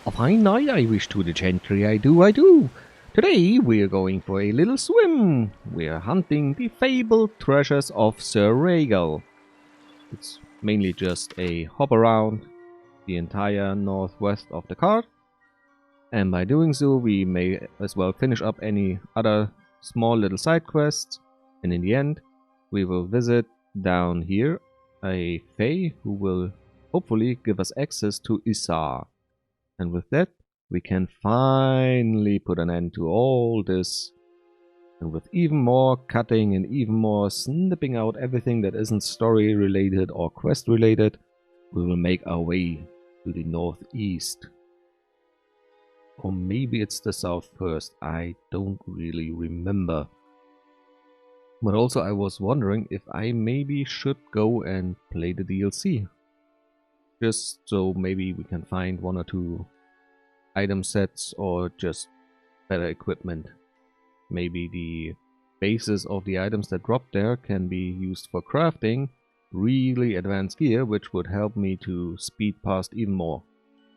A fine night I wish to the gentry, I do, I do. Today we're going for a little swim. We're hunting the fabled treasures of Sir Regal. It's mainly just a hop around the entire northwest of the card. And by doing so, we may as well finish up any other small little side quests. And in the end, we will visit down here a Fae who will hopefully give us access to Isar. And with that, we can finally put an end to all this. And with even more cutting and even more snipping out everything that isn't story related or quest related, we will make our way to the northeast. Or maybe it's the south first, I don't really remember. But also I was wondering if I maybe should go and play the DLC. Just so maybe we can find one or two item sets or just better equipment. Maybe the bases of the items that drop there can be used for crafting really advanced gear, which would help me to speed past even more.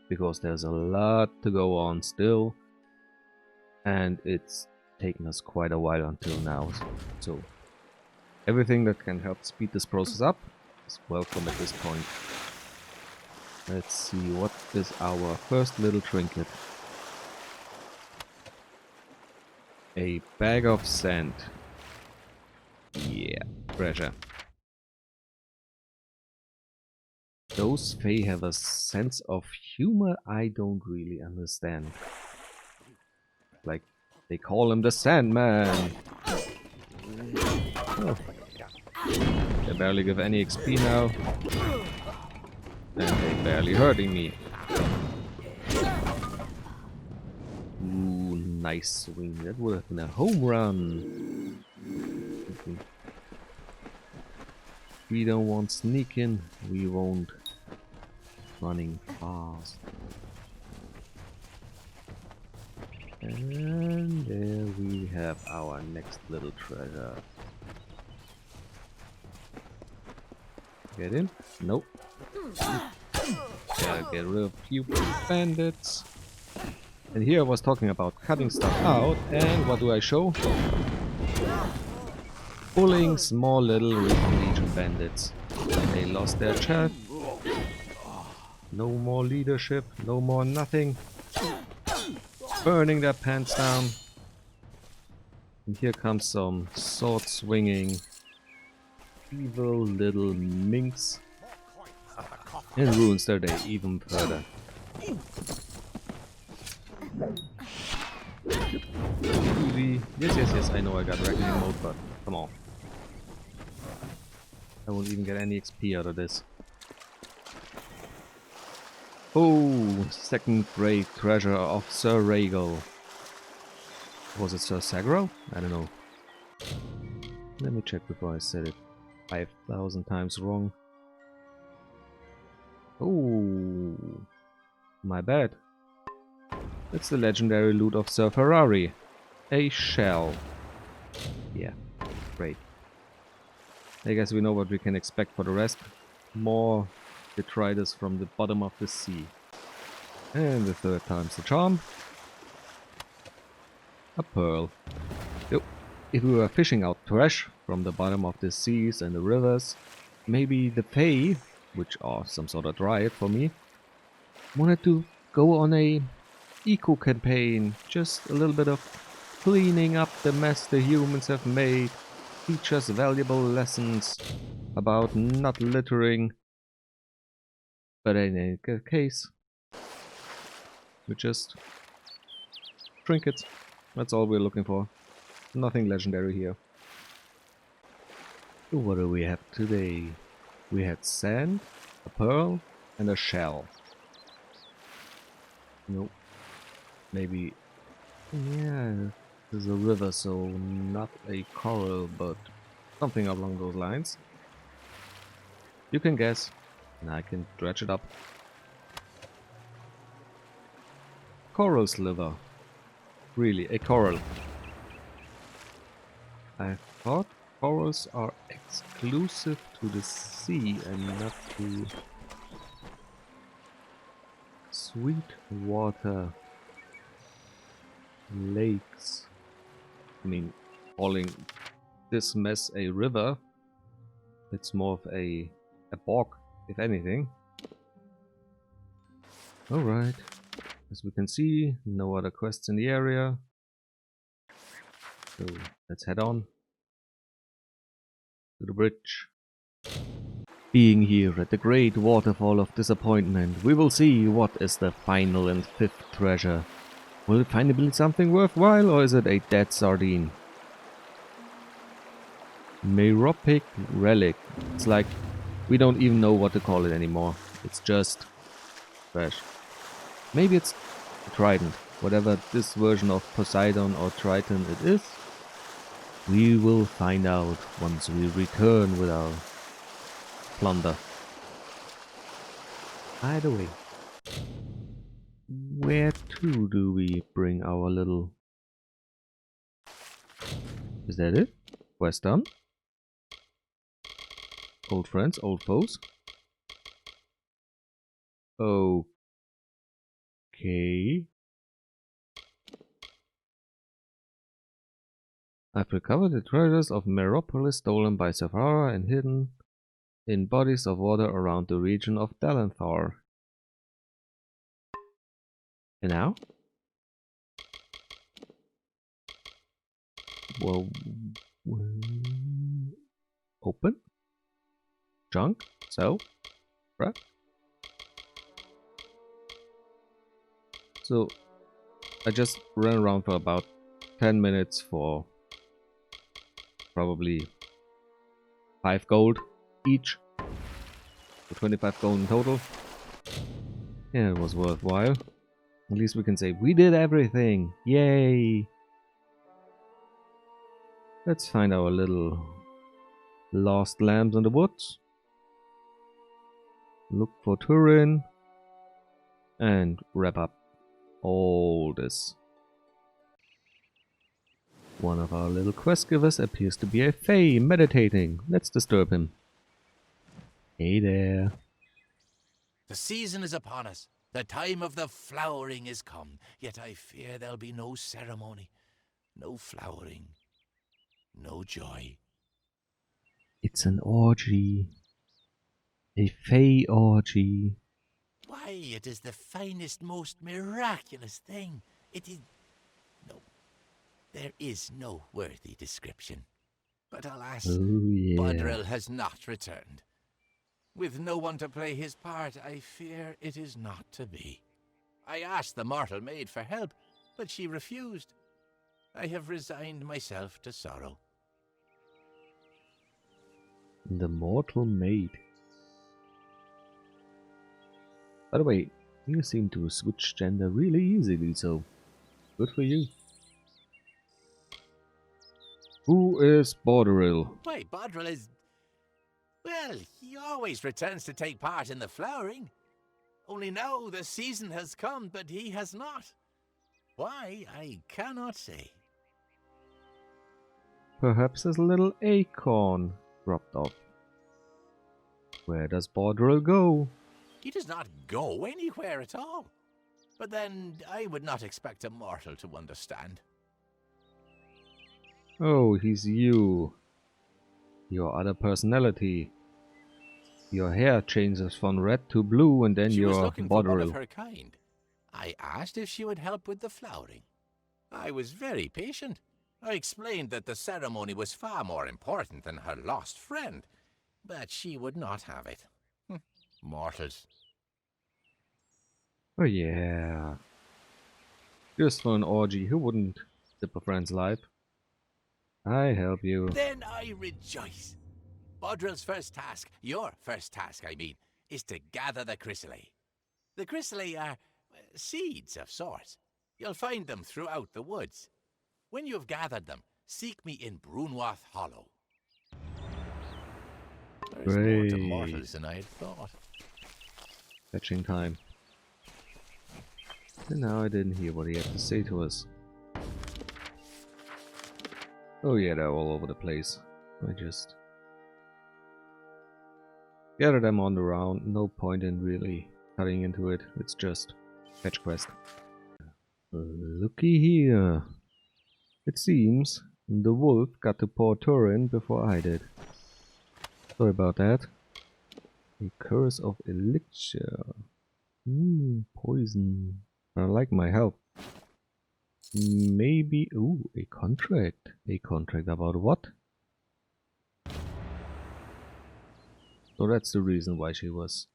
Because there's a lot to go on still, and it's taken us quite a while until now. So everything that can help speed this process up is welcome at this point. Let's see, what is our first little trinket? A bag of sand. Yeah, treasure. Those Fae have a sense of humor I don't really understand. Like, they call him the Sandman. Oh. They barely give any XP now. And they barely hurting me. Ooh, nice swing. That would have been a home run. We don't want sneaking, we won't running fast. And there we have our next little treasure. Get in? Nope. Gotta get rid of a few bandits. And here I was talking about cutting stuff out, and what do I show? Pulling small little Legion bandits. They lost their chat. No more leadership, no more nothing. Burning their pants down. And here comes some sword swinging evil little minks and ruins their day even further. Easy. Yes, I know I got reckoning mode, but come on. I won't even get any XP out of this. Oh, second great treasure of Sir Regal. Was it Sir Sagro? I don't know. Let me check before I said it 5,000 times wrong. Oh, my bad. It's the legendary loot of Sir Ferrari. A shell. Yeah, great. I guess we know what we can expect for the rest. More detritus from the bottom of the sea. And the third time's the charm. A pearl. Yep. If we were fishing out trash from the bottom of the seas and the rivers, maybe the Fae, which are some sort of dryad for me, wanted to go on a eco campaign, just a little bit of cleaning up the mess the humans have made, teach us valuable lessons about not littering. But in any case, we just trinkets. That's all we're looking for. Nothing legendary here. So what do we have today? We had sand, a pearl, and a shell. Nope. Maybe... yeah, there's a river, so not a coral, but something along those lines. You can guess, and I can dredge it up. Coral sliver. Really, a coral. I thought corals are exclusive to the sea and not to Sweet water lakes. I mean, calling this mess a river, it's more of a bog, if anything. Alright, as we can see, no other quests in the area. So let's head on to the bridge. Being here at the great waterfall of disappointment, we will see what is the final and fifth treasure. Will it finally be something worthwhile, or is it a dead sardine? Meropic relic. It's like we don't even know what to call it anymore. It's just trash. Maybe it's a trident. Whatever this version of Poseidon or Triton it is, we will find out once we return with our plunder. By the way, where to do we bring our little... Is that it? Quest done? Old friends, old foes. Okay. I've recovered the treasures of Meropolis stolen by Sephara and hidden in bodies of water around the region of Dalanthar. And now? Well, open? Junk? So? Right? So, I just ran around for about 10 minutes for probably 5 gold each. So 25 gold in total. Yeah, it was worthwhile. At least we can say we did everything. Yay! Let's find our little lost lambs in the woods. Look for Turin. And wrap up all this. One of our little quest givers appears to be a fae meditating. Let's disturb him. Hey there. The season is upon us. The time of the flowering is come. Yet I fear there'll be no ceremony, no flowering, no joy. It's an orgy. A fae orgy. Why, it is the finest, most miraculous thing. It is... No, there is no worthy description. But alas, Oh yeah. Bodril has not returned. With no one to play his part, I fear it is not to be. I asked the mortal maid for help, but she refused. I have resigned myself to sorrow. The mortal maid. By the way, you seem to switch gender really easily, so good for you. Who is Bodril? Why, Bodril is... Well, he always returns to take part in the flowering. Only now the season has come, but he has not. Why, I cannot say. Perhaps his little acorn dropped off. Where does Bodril go? He does not go anywhere at all. But then, I would not expect a mortal to understand. Oh, he's you. Your other personality. Your hair changes from red to blue and then She was you're looking for one of Bodril. her kind. I asked if she would help with the flowering. I was very patient. I explained that the ceremony was far more important than her lost friend, but she would not have it. Mortals. Oh yeah. Just for an orgy, who wouldn't sip a friend's life? I help you. Then I rejoice. Bodril's first task, your first task, I mean, is to gather the chrysalis. The chrysalis are seeds of sorts. You'll find them throughout the woods. When you've gathered them, seek me in Brunwath Hollow. There's more to mortals than I had thought. Fetching time. And now I didn't hear what he had to say to us. Oh yeah, they're all over the place. I just gather them on the round. No point in really cutting into it. It's just Fetch quest. Looky here. It seems the wolf got to Port Turin before I did. Sorry about that. A curse of elixir. Poison. I like my health. Maybe... Ooh, a contract. A contract about what? So that's the reason why she was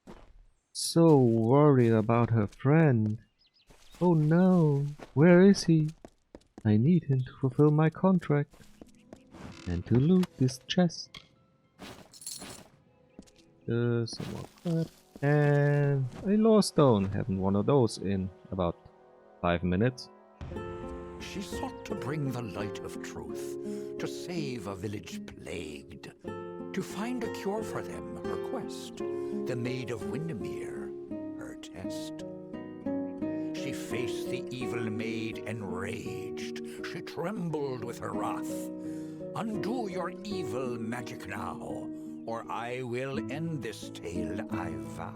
so worried about her friend. Oh no, where is he? I need him to fulfill my contract. And to loot this chest. Some more crap. And a law stone. Haven't one of those in about 5 minutes. She sought to bring the light of truth, to save a village plagued, to find a cure for them, her quest, the Maid of Windermere, her test. She faced the evil maid enraged, she trembled with her wrath. Undo your evil magic now, or I will end this tale, I vow.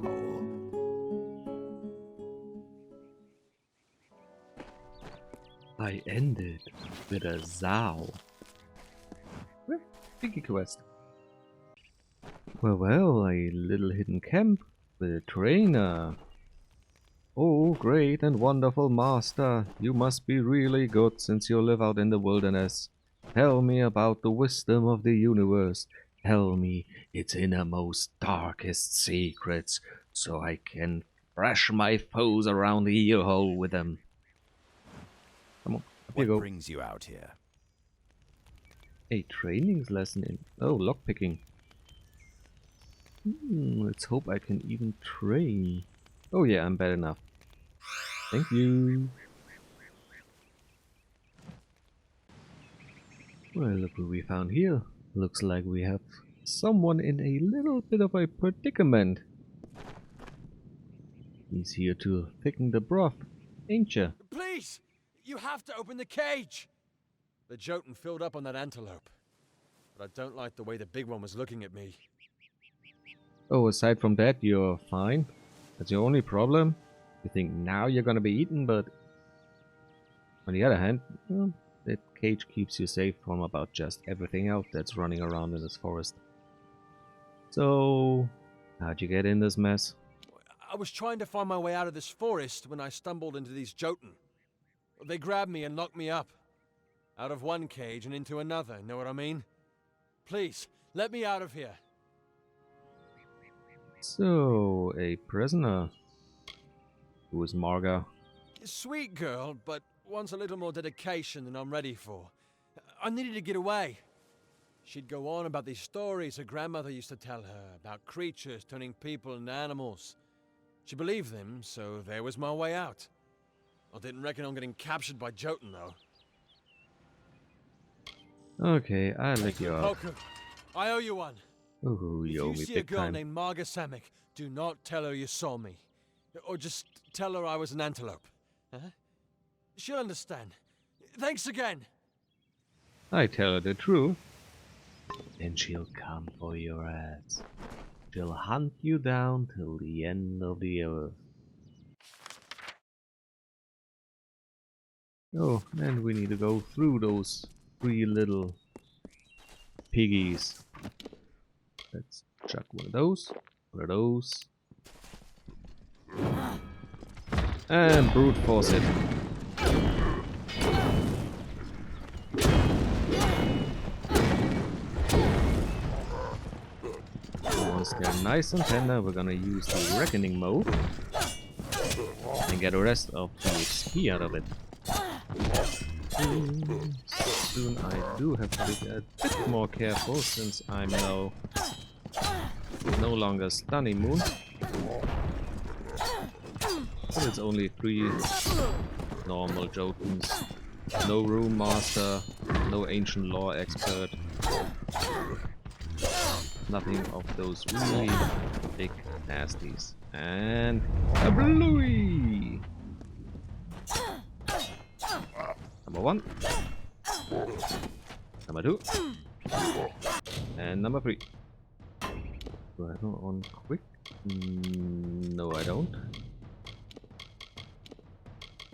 I ended with a Zao. Biggie quest. Well, a little hidden camp with a trainer. Oh, great and wonderful master, you must be really good since you live out in the wilderness. Tell me about the wisdom of the universe. Tell me its innermost, darkest secrets, so I can thrash my foes around the earhole with them. Come on, up you go. What brings you out here? A training lesson in... Oh, lockpicking. Let's hope I can even train. Oh yeah, I'm bad enough. Thank you. Well, look what we found here. Looks like we have someone in a little bit of a predicament. He's here to thicken the broth, ain't ya? Please! You have to open the cage! The Jotun filled up on that antelope. But I don't like the way the big one was looking at me. Oh, aside from that, you're fine? That's your only problem? You think now you're gonna be eaten, but... On the other hand, well, that cage keeps you safe from about just everything else that's running around in this forest. So... how'd you get in this mess? I was trying to find my way out of this forest when I stumbled into these Jotun. They grabbed me and locked me up. Out of one cage and into another, know what I mean? Please, let me out of here. So, a prisoner. Who is Marga? Sweet girl, but wants a little more dedication than I'm ready for. I needed to get away. She'd go on about these stories her grandmother used to tell her, about creatures turning people into animals. She believed them, so there was my way out. I didn't reckon on getting captured by Jotun, though. Okay, I'll let you out. Hoku, I owe you one. Ooh, you owe If me you see a big girl time. named Marga Samek, do not tell her you saw me. Or just tell her I was an antelope. Huh? She'll understand. Thanks again. I tell her the truth. Then she'll come for your ass. She'll hunt you down till the end of the earth. Oh, and we need to go through those 3 little piggies. Let's chuck one of those, and brute force it. Once they're nice and tender, we're gonna use the reckoning mode and get the rest of the XP out of it. Soon I do have to be a bit more careful since I'm now no longer Stunning Moon. But it's only 3 normal Jotuns. No Room Master, no Ancient Law Expert. Nothing of those really big nasties. And a bluey! Number 1. Number 2. And number 3. Do I go on quick? No, I don't.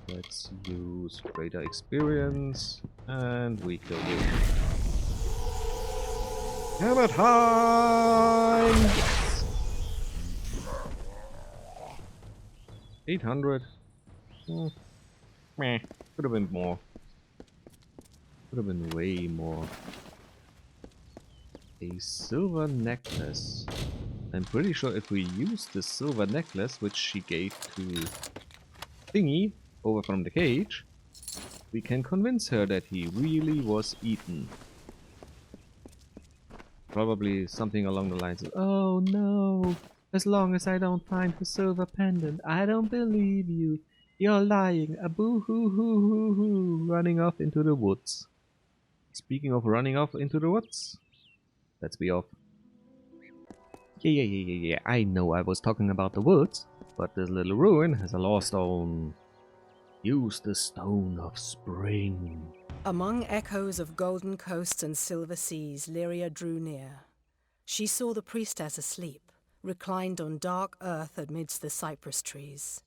Let's use greater experience, and we go in. Hammer time! Yes! 800. Meh. Could have been more. Could have been way more. A silver necklace. I'm pretty sure if we use the silver necklace, which she gave to Thingy over from the cage, we can convince her that he really was eaten. Probably something along the lines of, "Oh no, as long as I don't find the silver pendant, I don't believe you. You're lying, a boo-hoo-hoo-hoo-hoo," running off into the woods. Speaking of running off into the woods, let's be off. Yeah, I know I was talking about the woods, but this little ruin has a lost stone. Use the stone of spring. Among echoes of golden coasts and silver seas, Lyria drew near. She saw the priestess asleep, reclined on dark earth amidst the cypress trees.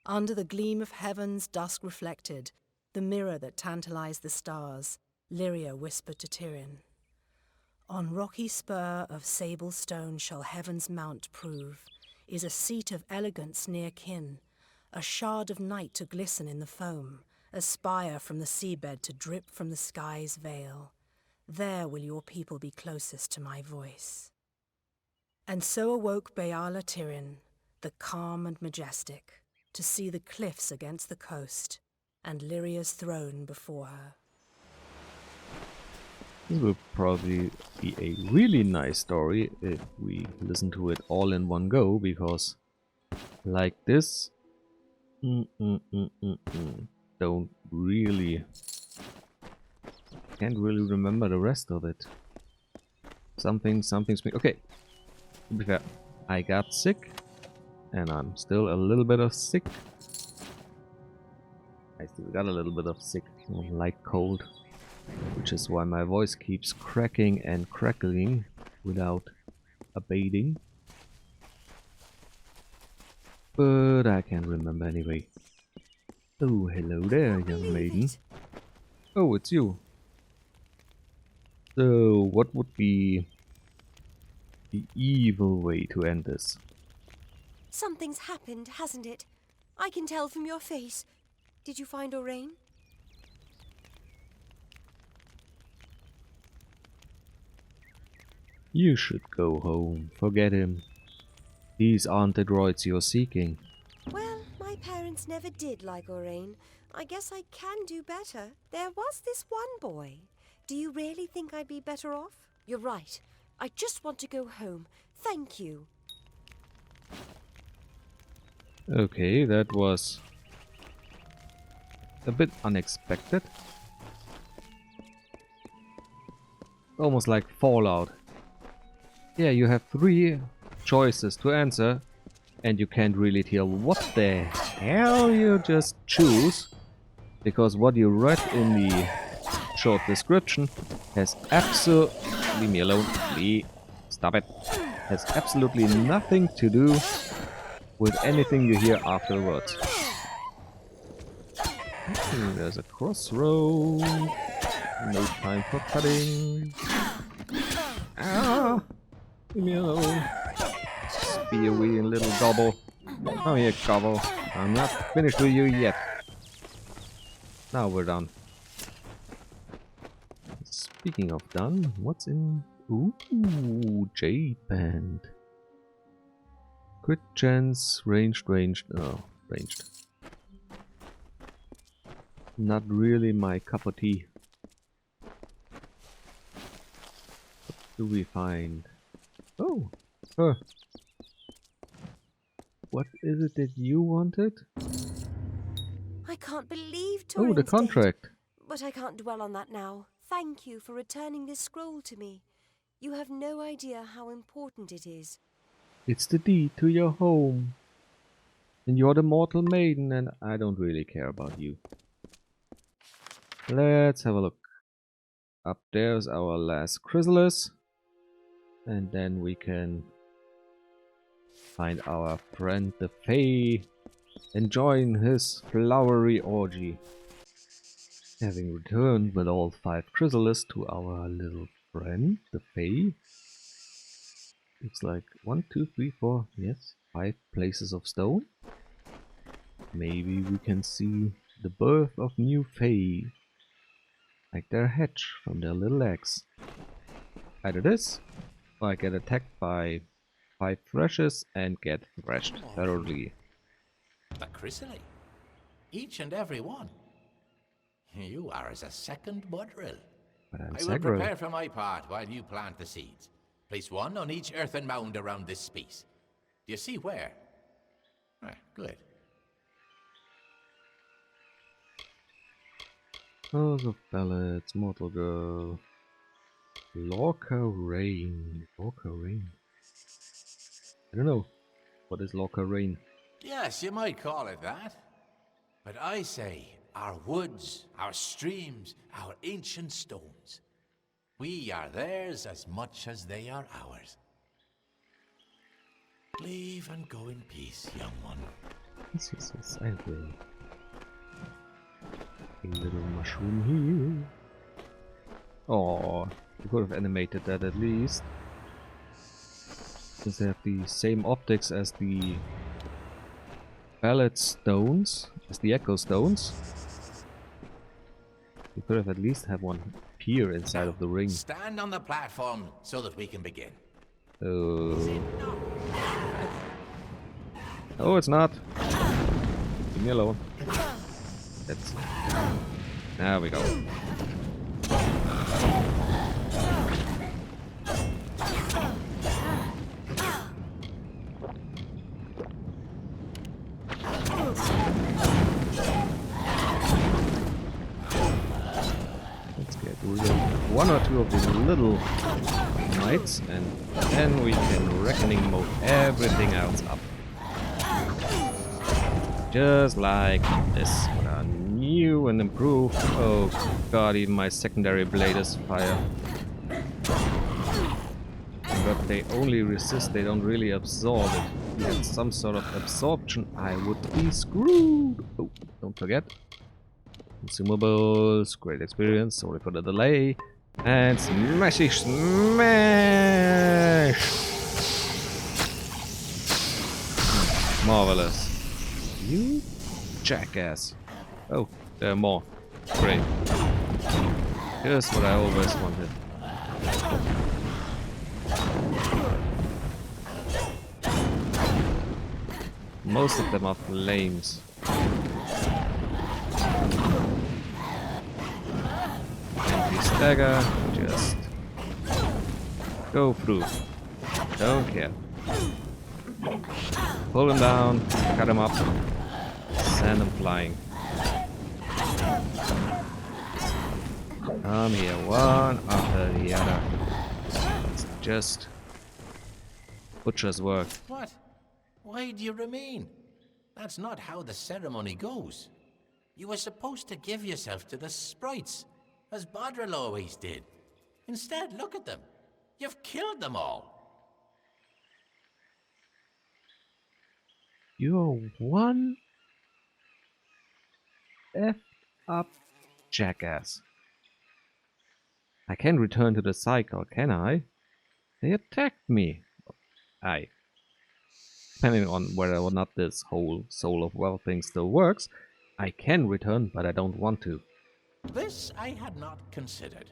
Under the gleam of heaven's dusk reflected, the mirror that tantalized the stars, Lyria whispered to Tyrion, "On rocky spur of sable stone shall heaven's mount prove, is a seat of elegance near kin, a shard of night to glisten in the foam, a spire from the seabed to drip from the sky's veil. There will your people be closest to my voice." And so awoke Beala Tyrion, the calm and majestic, to see the cliffs against the coast, and Lyria's throne before her. This will probably be a really nice story if we listen to it all in one go, because like this, don't really, can't really remember the rest of it. Something's okay. To be fair, I got sick, and I'm still a little bit of sick. I still got a little bit of sick, light cold, which is why my voice keeps cracking and crackling without abating. But I can't remember anyway. Oh, hello there, young maiden. Oh, it's you. So, what would be the evil way to end this? Something's happened, hasn't it? I can tell from your face. Did you find Orain? You should go home. Forget him. These aren't the droids you're seeking. Well, my parents never did like Orain. I guess I can do better. There was this one boy. Do you really think I'd be better off? You're right. I just want to go home. Thank you. Okay, that was a bit unexpected. Almost like Fallout. Yeah, you have 3 choices to answer, and you can't really tell what the hell you just choose, because what you read in the short description has absolutely... Leave me alone, please. Stop it. Has absolutely nothing to do with anything you hear afterwards. There's a crossroad. No time for cutting. Ah! Leave me alone. Be a wee little gobble. Come here, gobble. I'm not finished with you yet. Now we're done. Speaking of done, what's in... Ooh, Jade Band. Crit chance, ranged. Oh, ranged. Not really my cup of tea. What do we find? Oh, her. What is it that you wanted? I can't believe Oh, Torin's the contract. dead. But I can't dwell on that now. Thank you for returning this scroll to me. You have no idea how important it is. It's the deed to your home. And you're the mortal maiden, and I don't really care about you. Let's have a look. Up there's our last chrysalis. And then we can find our friend the Fae enjoying his flowery orgy. Having returned with all 5 chrysalises to our little friend, the Fae. Looks like 1, 2, 3, 4, yes, 5 places of stone. Maybe we can see the birth of new Fae. Like their hatch from their little eggs. Either this, or I get attacked by 5 thrashes and get thrashed thoroughly. The chrysalis. Each and every one. You are as a second mud drill. But I'm I will Sagro. prepare for my part while you plant the seeds. Place 1 on each earthen mound around this space. Do you see where? Ah, good. House of Ballads, Mortal Girl, Lorca Rain. Lorca Rain. I don't know. What is Lorca Rain? Yes, you might call it that. But I say our woods, our streams, our ancient stones. We are theirs as much as they are ours. Leave and go in peace, young one. Yes, I will. A little mushroom here. Oh, you could have animated that at least. Does they have the same optics as the ballad stones, as the echo stones? You could have at least had one appear inside of the ring. Stand on the platform so that we can begin. Oh. Oh, it's not. Leave me alone. That's. There we go. Let's get rid of 1 or 2 of these little knights, and then we can reckoning mode everything else up. Just like this. But are new and improved. Oh god, even my secondary blade is fire. But they only resist, they don't really absorb it. If we had some sort of absorption, I would be screwed. Oh, don't forget. Consumables, great experience, sorry for the delay. And smashy smash! Marvelous. You jackass. Oh, there are more. Great. Here's what I always wanted. Most of them are flames. Empty stagger, just go through. Don't care. Pull him down, cut him up, send him flying. Come here, one after the other. It's just butcher's work. What? Why do you remain? That's not how the ceremony goes. You were supposed to give yourself to the sprites, as Bodril always did. Instead, look at them. You've killed them all. You're one F up jackass. I can't return to the cycle, can I? They attacked me. Aye. Depending on whether or not this whole Soul of Wealth thing still works, I can return, but I don't want to. This I had not considered.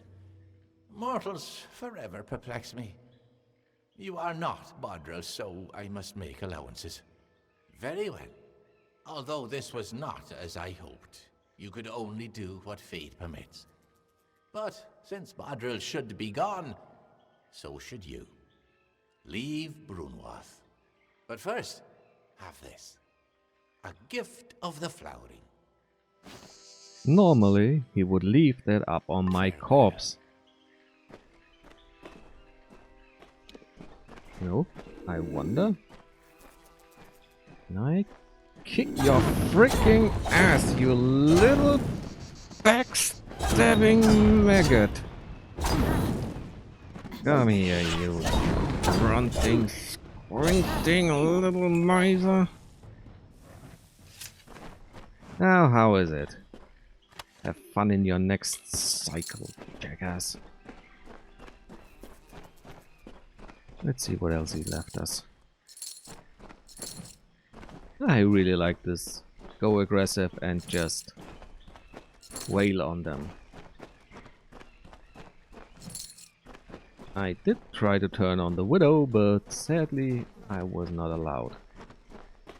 Mortals forever perplex me. You are not Bodril, so I must make allowances. Very well. Although this was not as I hoped. You could only do what fate permits. But since Bodril should be gone, so should you. Leave Brunwath. But first, have this. A gift of the flowering. Normally, he would leave that up on my corpse. No, I wonder. Can I kick your freaking ass, you little backstabbing maggot? Come here, you grunting, squinting little miser. Now, how is it? Have fun in your next cycle, jackass. Let's see what else he left us. I really like this. Go aggressive and just wail on them. I did try to turn on the widow, but sadly I was not allowed.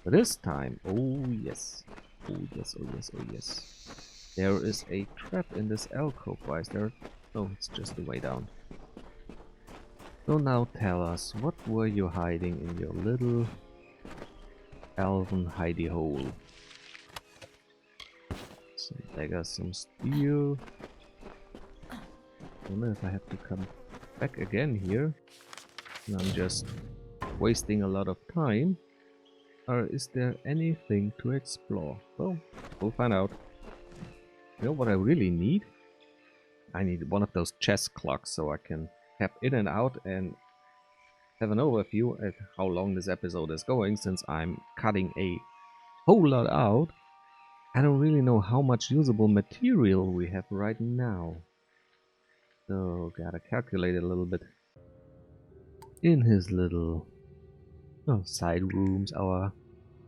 But this time, oh yes. Oh yes, oh yes, oh yes. There is a trap in this alcove. Why is there? Oh, it's just the way down. So now tell us, what were you hiding in your little elven hidey hole? Some daggers, some steel. I don't know if I have to come back again here. And I'm just wasting a lot of time. Or is there anything to explore? Well, we'll find out. You know what I really need? I need one of those chess clocks so I can tap in and out and have an overview at how long this episode is going, since I'm cutting a whole lot out. I don't really know how much usable material we have right now. So gotta calculate it a little bit. In his little side rooms, our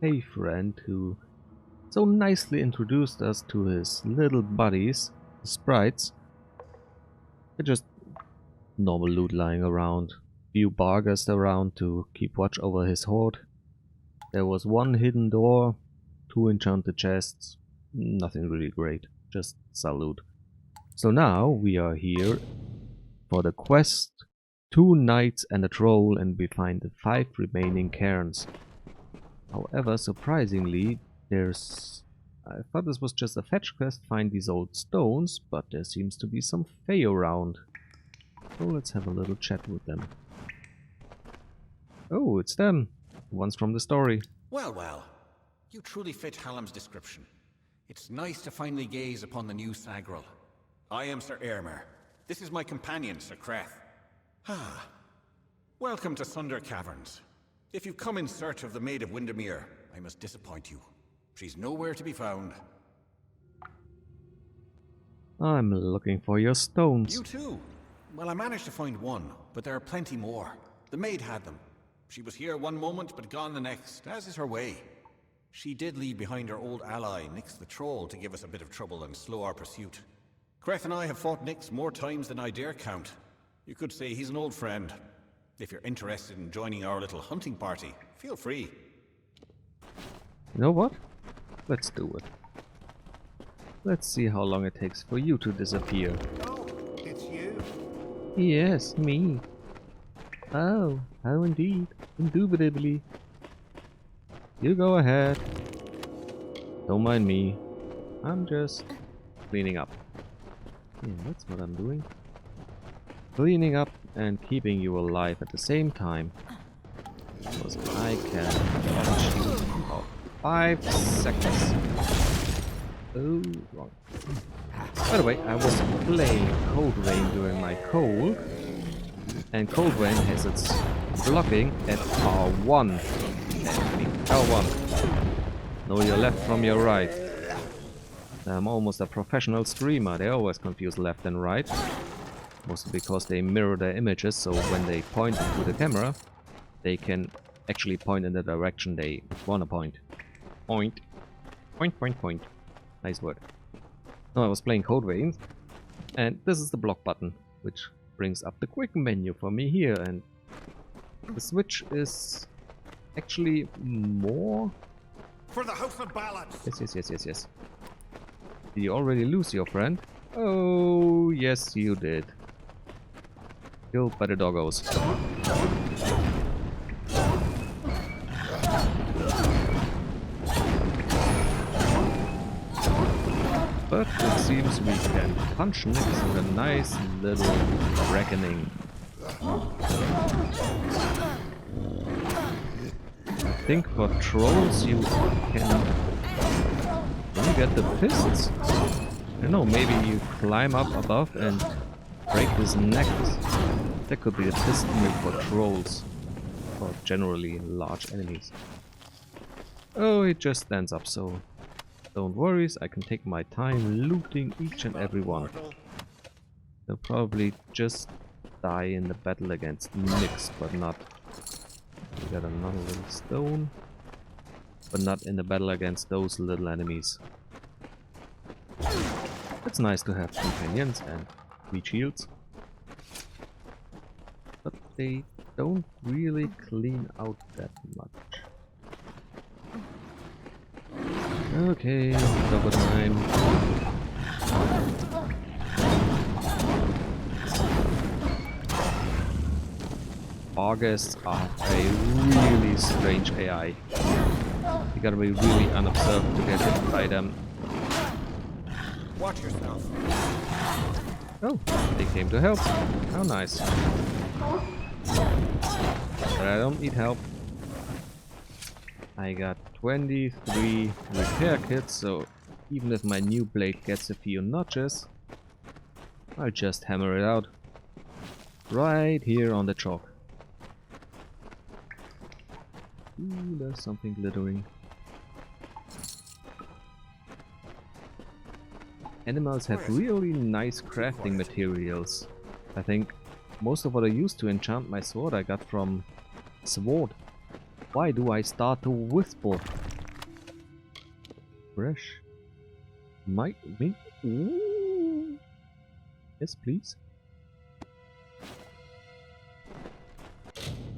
hey friend who so nicely introduced us to his little buddies, the sprites. They're just normal loot lying around. Few bargers around to keep watch over his hoard. There was one hidden door, 2 enchanted chests. Nothing really great, just salute. So now we are here for the quest. 2 knights and a troll, and we find the 5 remaining cairns. However, surprisingly, I thought this was just a fetch quest, find these old stones, but there seems to be some fae around. So let's have a little chat with them. Oh, it's them. The ones from the story. Well, well. You truly fit Hallam's description. It's nice to finally gaze upon the new Sagril. I am Sir Airmer. This is my companion, Sir Creth. Ah. Welcome to Sunder Caverns. If you've come in search of the Maid of Windermere, I must disappoint you. She's nowhere to be found. I'm looking for your stones. You too? Well, I managed to find one, but there are plenty more. The maid had them. She was here one moment, but gone the next, as is her way. She did leave behind her old ally, Nyx the Troll, to give us a bit of trouble and slow our pursuit. Creth and I have fought Nyx more times than I dare count. You could say he's an old friend. If you're interested in joining our little hunting party, feel free. You know what? Let's do it. Let's see how long it takes for you to disappear. Oh, it's you. Yes, me. Oh, how indeed. Indubitably. You go ahead. Don't mind me. I'm just cleaning up. Yeah, that's what I'm doing. Cleaning up and keeping you alive at the same time. Because I can catch you in about 5 seconds. Oh, wrong. By the way, I was playing Cold Rain during my cold. And Cold Rain has its blocking at R1. L1. Know your left from your right. I'm almost a professional streamer. They always confuse left and right. Mostly because they mirror their images, so when they point to the camera, they can actually point in the direction they want to point. Point. Point, point, point. Nice word. No, I was playing Code Veins, and this is the block button, which brings up the quick menu for me here, and the switch is actually more... For the House of Balance! Yes. Did you already lose your friend? Oh, yes you did. Killed by the doggos. But it seems we can punch Nyx with a nice little reckoning. I think for trolls you can get the fists. I don't know, maybe you climb up above and break his neck. That could be a fist move for trolls. Or generally large enemies. Oh, he just stands up, so Don't worry, I can take my time looting each and every one. They'll probably just die in the battle against Nyx, but not... We got another little stone. But not in the battle against those little enemies. It's nice to have companions and 3 shields. But they don't really clean out that much. Okay, double time. August are a really strange AI. You gotta be really unobserved to get hit by them. Watch yourself. Oh, they came to help. How nice. But I don't need help. I got 23 repair kits, so even if my new blade gets a few notches, I'll just hammer it out. Right here on the chalk. Ooh, there's something glittering. Animals have really nice crafting materials. I think most of what I used to enchant my sword I got from sword. Why do I start to whisper? Fresh. Might be. Ooh. Yes, please.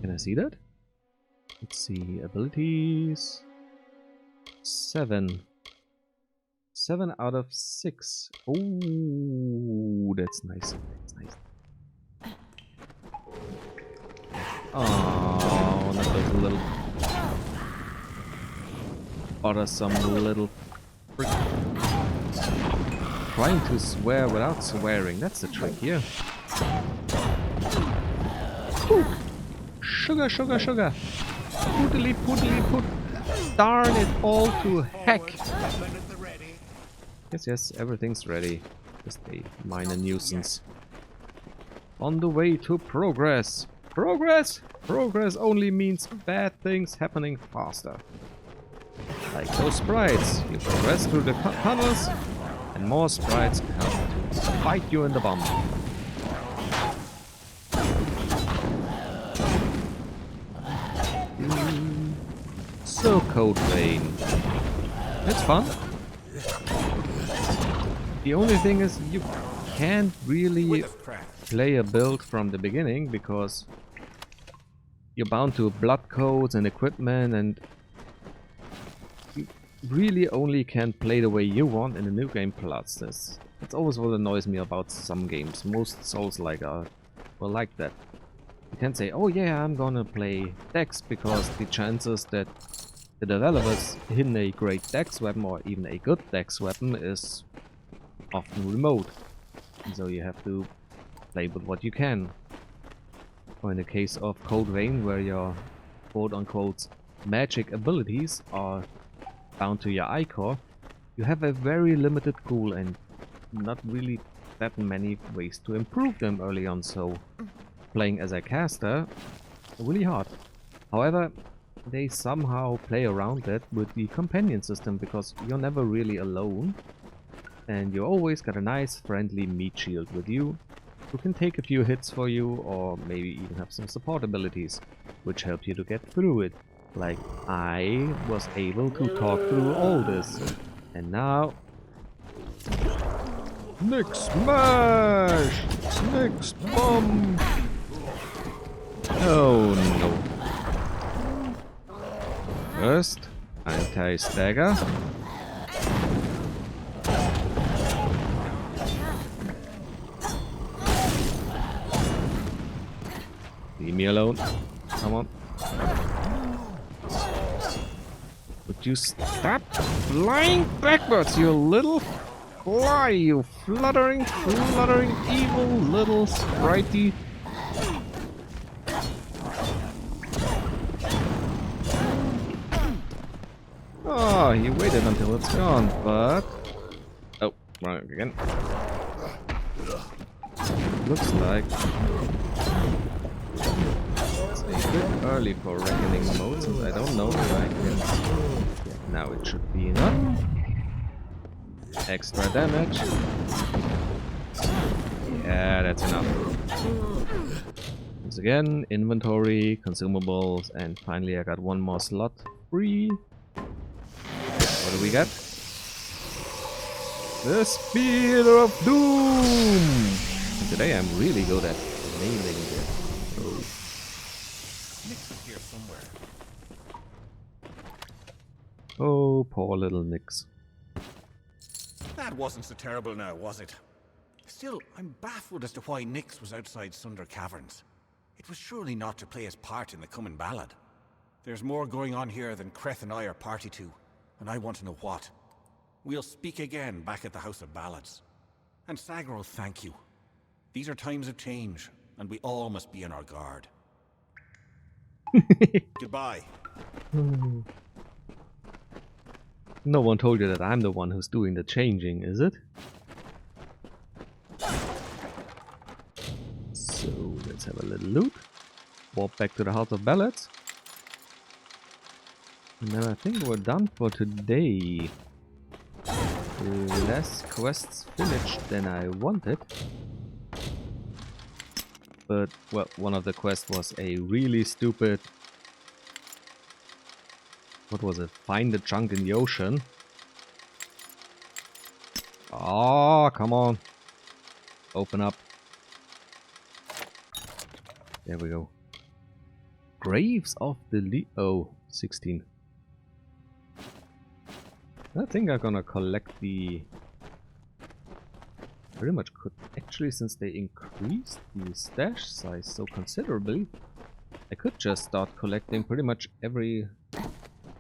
Can I see that? Let's see. Abilities. 7. 7 out of 6. Oh, that's nice. That's nice. Oh, not those little bothersome little frick. Trying to swear without swearing. That's the trick here. Ooh. Sugar, sugar, sugar. Poodly, poodly, pood. Darn it all to heck. Yes, yes, everything's ready. Just a minor nuisance. On the way to progress. Progress? Progress only means bad things happening faster. Like those sprites. You progress through the tunnels, and more sprites come to bite you in the bum. So Code Vein. It's fun. The only thing is you can't really play a build from the beginning because you're bound to blood codes and equipment, and you really only can play the way you want in the new game plus this. That's always what annoys me about some games. Most Souls-like are well like that. You can't say, oh yeah, I'm gonna play Dex, because the chances that the developers hidden a great Dex weapon or even a good Dex weapon is often remote. And so you have to play with what you can. Or in the case of Code Vein, where your quote-unquote magic abilities are bound to your iCore, you have a very limited pool and not really that many ways to improve them early on, so playing as a caster really hard. However, they somehow play around that with the companion system, because you're never really alone and you always got a nice friendly meat shield with you who can take a few hits for you, or maybe even have some support abilities which help you to get through it. Like I was able to talk through all this. And now Nyx smash! Nyx bomb! Oh no. First, anti-stagger. Leave me alone. Come on. Would you stop flying backwards, you little fly, you fluttering, evil little spritey. Oh, you waited until it's gone, but... Oh, wrong again. Looks like... it's a bit early for reckoning mode, so I don't know if I can... Yeah, now it should be enough. Extra damage. Yeah, that's enough. Once again, inventory, consumables, and finally I got one more slot free. What do we get? The Spear of Doom! And today I'm really good at nailing it. Nix is here somewhere. Oh, poor little Nix. That wasn't so terrible now, was it? Still, I'm baffled as to why Nix was outside Sunder Caverns. It was surely not to play his part in the coming ballad. There's more going on here than Creth and I are party to, and I want to know what. We'll speak again back at the House of Ballads. And Sagro, thank you. These are times of change, and we all must be on our guard. Goodbye. No one told you that I'm the one who's doing the changing, is it? So, let's have a little loot. Walk back to the House of Ballads. And then I think we're done for today. Less quests finished than I wanted. But, well, one of the quests was a really stupid... What was it? Find the chunk in the ocean. Oh, come on. Open up. There we go. Graves of the Oh, 16. I think I'm gonna collect the... Pretty much could... Actually, since they increased the stash size so considerably, I could just start collecting pretty much every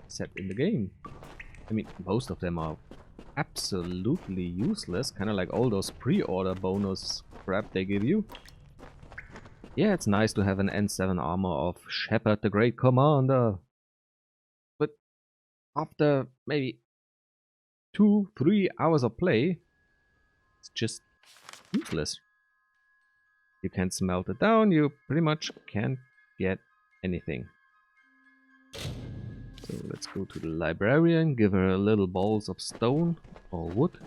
set in the game. I mean, most of them are absolutely useless, kind of like all those pre-order bonus crap they give you. Yeah, it's nice to have an N7 armor of Shepard the Great Commander. But after maybe 2-3 hours of play, it's just useless. You can't smelt it down, you pretty much can't get anything. So let's go to the librarian, give her a little balls of stone or wood.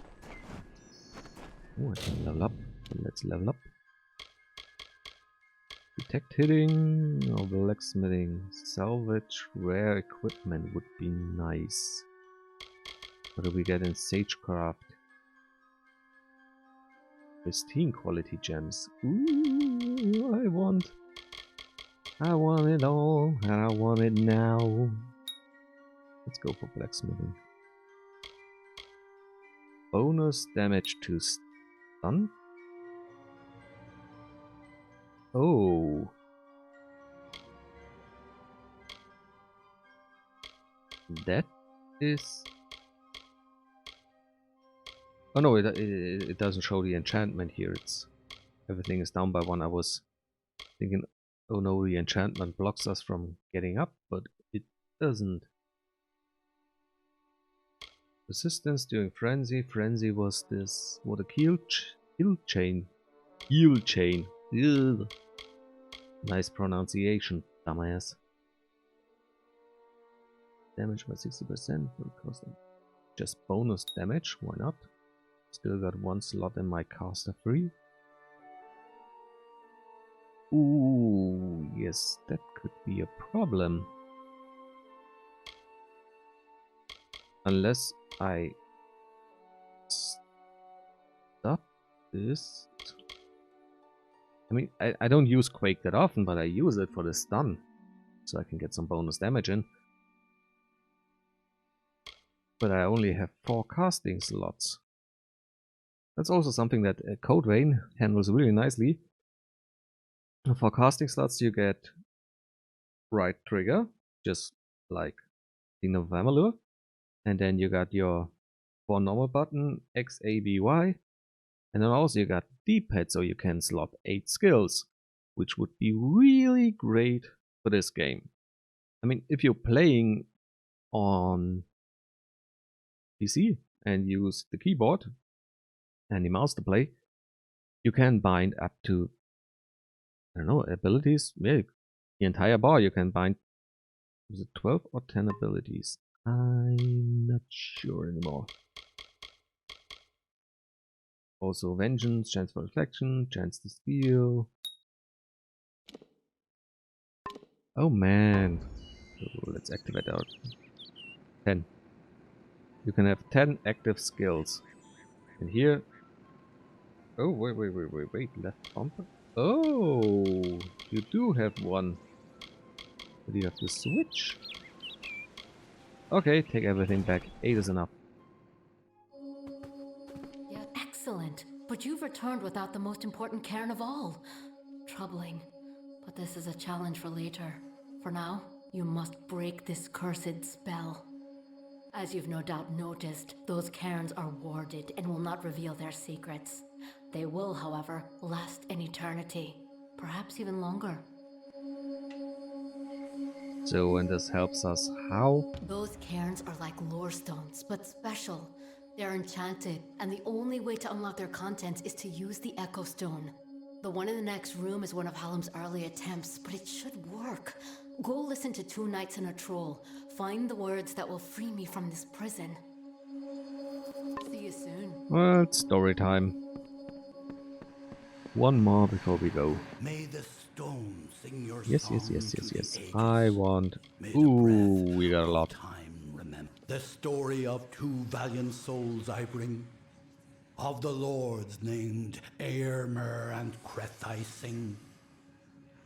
Oh, I can level up. Let's level up. Detect hitting or blacksmithing. Salvage rare equipment would be nice. What do we get in Sagecraft? Pristine quality gems. Ooh, I want it all, and I want it now. Let's go for blacksmithing. Bonus damage to stun. Oh. That is... Oh no, it doesn't show the enchantment here. It's everything is down by 1. I was thinking, oh no, the enchantment blocks us from getting up, but it doesn't. Resistance during frenzy. Frenzy was this... What a kill chain. Heal chain. Ugh. Nice pronunciation, dumbass. Damage by 60%. Will cost just bonus damage. Why not? Still got 1 slot in my caster free. Ooh, yes, that could be a problem. Unless I stop this. I mean, I don't use Quake that often, but I use it for the stun. So I can get some bonus damage in. But I only have 4 casting slots. That's also something that Code Vein handles really nicely. For casting slots you get right trigger, just like King of Amalur. And then you got your 4 normal button, X, A, B, Y. And then also you got D-pad, so you can slot 8 skills, which would be really great for this game. I mean, if you're playing on PC and use the keyboard and the mouse to play, you can bind up to, I don't know, abilities. Yeah, the entire bar you can bind. Is it 12 or 10 abilities? I'm not sure anymore. Also vengeance, chance for reflection, chance to steal. Oh man. So let's activate our 10. You can have 10 active skills. And here... Oh, wait. Left bumper? Oh, you do have one. But you have to switch. Okay, take everything back. 8 is enough. Yeah, excellent. But you've returned without the most important cairn of all. Troubling. But this is a challenge for later. For now, you must break this cursed spell. As you've no doubt noticed, those cairns are warded and will not reveal their secrets. They will, however, last an eternity. Perhaps even longer. So, and this helps us how? Those cairns are like lore stones, but special. They're enchanted, and the only way to unlock their contents is to use the Echo Stone. The one in the next room is one of Hallam's early attempts, but it should work. Go listen to Two Knights and a Troll. Find the words that will free me from this prison. See you soon. Well, it's story time. One more before we go. May the stone sing your Yes. song to the ages. I want... May the Ooh, breath we got a of lot. time remember. The story of two valiant souls I bring. Of the lords named Aermer and Creth I sing.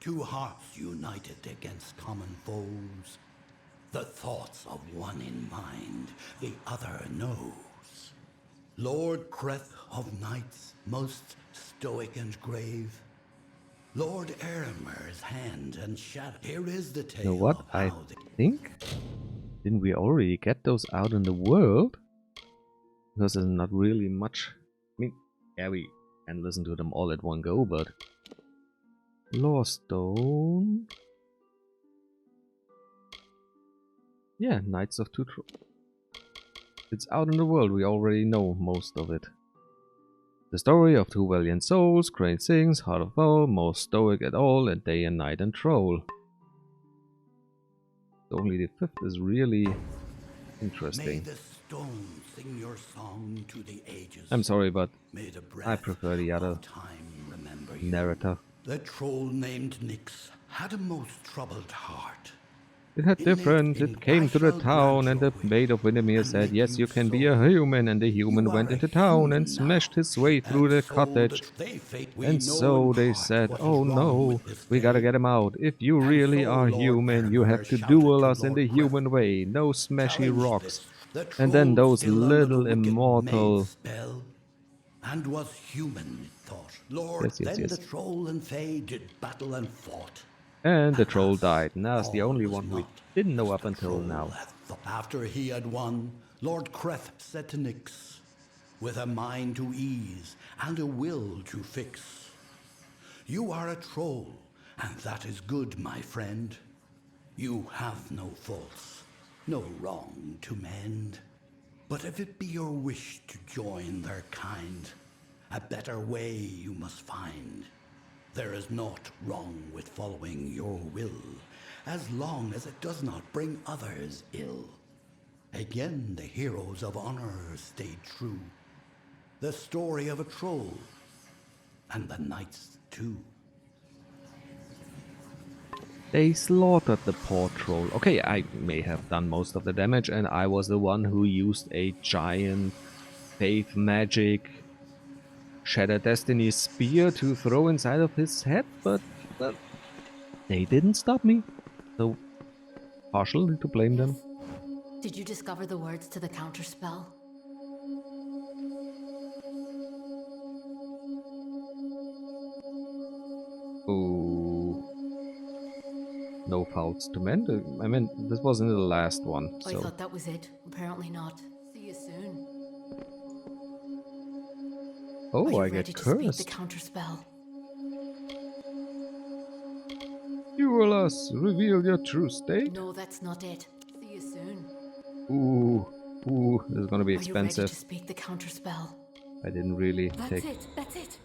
Two hearts united against common foes. The thoughts of one in mind, the other knows. Lord Creth of knights, most stoic and grave. Lord Aermer's hand and shadow. Here is the tale You know what? of I how think... Didn't we already get those out in the world? Because there's not really much... I mean, yeah, we can listen to them all at one go, but... Lawstone... Yeah, Knights of Tutro. It's out in the world, we already know most of it. The story of two valiant souls, Crane sings, heart of foe, most stoic at all, and day and night and troll. Only the fifth is really May interesting. the stone sing your song to the ages. I'm sorry, but May the breath I prefer the other of time remember you. narrator. The troll named Nyx had a most troubled heart. It had He different. lived in It came to the I shall town, grant and the your wish, maid of Windermere and said, make "Yes, you you can be so. a human." And the human You went are into a town and human smashed now, his way through and the so cottage. they fate we And know so in they part said, what is "Oh wrong no, with this we gotta day." get him out. If you And really so are Lord human, you have Aermer to shouted duel to us in the Lord Creth, human way. No smashy "Challenge rocks." this, the And then troll those still under the little wicked immortal... maid's spell, and was human, thought. Lord, then the troll and fae did battle and fought. And the troll Alas, died. And that's the all only was one we not didn't know as up the until troll now. had thought. After he had won, Lord Creth said to Nyx, with a mind to ease and a will to fix, "You are a troll, and that is good, my friend. You have no faults, no wrong to mend. But if it be your wish to join their kind, a better way you must find. There is naught wrong with following your will, as long as it does not bring others ill." Again the heroes of honor stayed true. The story of a troll, and the knights too. They slaughtered the poor troll. Okay, I may have done most of the damage, and I was the one who used a giant faith magic Shatter Destiny spear to throw inside of his head, but well, they didn't stop me. So, partially to blame them. Did you discover the words to the counterspell? Ooh. No faults to mend. I mean, this wasn't the last one, I so... thought that was it. Apparently not. See you soon. Oh, Are you I ready get to speak the cursed. counterspell? Duel us! Reveal your true state! No, that's not it. See you soon. Ooh, this is gonna be Are you ready expensive. to speak the counterspell? I didn't really take... That's it.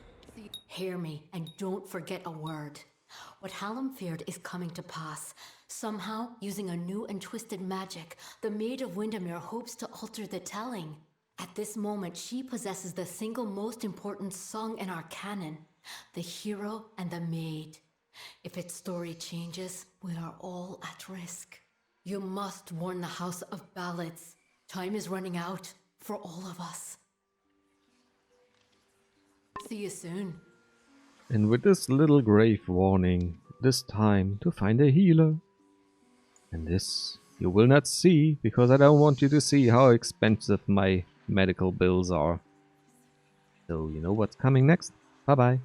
Hear me, and don't forget a word. What Hallam feared is coming to pass. Somehow, using a new and twisted magic, the Maid of Windermere hopes to alter the telling. At this moment, she possesses the single most important song in our canon, the hero and the maid. If its story changes, we are all at risk. You must warn the House of Ballads. Time is running out for all of us. See you soon. And with this little grave warning, it is time to find a healer. And this you will not see, because I don't want you to see how expensive my medical bills are. So you know what's coming next? Bye bye.